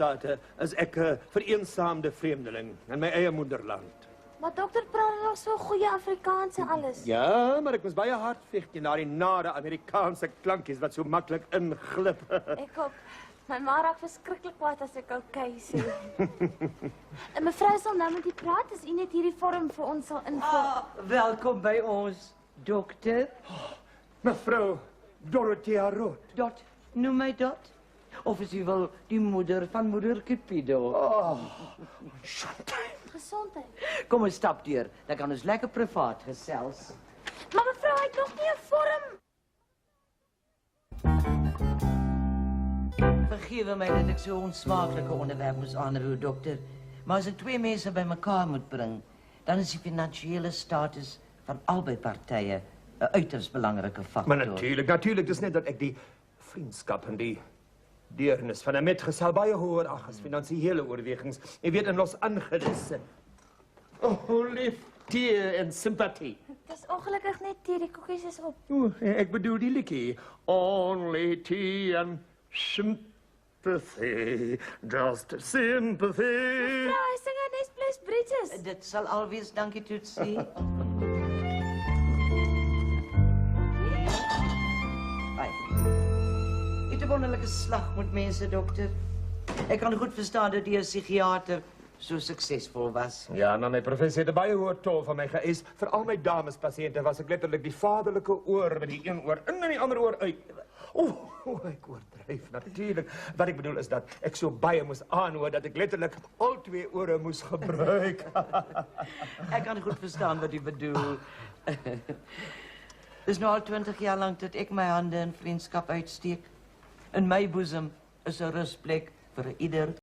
State is ek 'n vereensaamde vreemdeling in my eie moederland. Maar dokter praat nog so goeie Afrikaans en alles. Ja, maar ek moes baie hard veg teen daardie nare Amerikaanse klankies wat so maklik inglip. Ek ook. My ma raak verskriklik kwaad as ek okay sê. En mevrou sal nou met u praat as u net hierdie vorm vir ons sal invul. Welkom by ons, dokter. Mevrou Dorothea Rood. Dot, noem my Dot. Of is u wel die moeder van moeder Cupido? Gesondheid. Kom ons stap deur, dan kan ons lekker privaat gesels. Maar mevrou, hy het nog nie 'n vorm. Vergewe my dat ek so 'n onsmaaklike onderwerp moes aanroer, dokter. Maar as ek twee mense bymekaar moet bring, dan is die finansiële status van albei partye 'n uiters belangrike faktor. Maar natuurlijk, dis net dat ek die vriendskap en die deernis van 'n metgesel baie hoër ag as finansiële oorwegings. Jy weet in Los Angeles. Liefde en simpatie. Dit is ongelukkig net tee, die koekies is op. Ek bedoel die liedjie. Only tea and sympathy, just sympathy. Mevrou, hy sing net Plus Bridges. Dit sal alwees, dankie Toetsie. Jy het 'n wonderlike slag met mense, dokter. Ek kan goed verstaan dat jy as psigiater so suksesvol was. Ja, maar my professor het 'n baie hoë tol van my geëis. Vir al my damespasiënte was ek letterlik die vaderlike oor met die een oor in en die ander oor uit. Ek oordryf natuurlik. Wat ek bedoel is dat ek so baie moes aanhoor dat ek letterlik al twee ore moes gebruik. Ek kan goed verstaan wat jy bedoel. Dis nou al 20 jaar lank dat ek my hande in vriendskap uitsteek. In my boesem is 'n rusplek vir ieder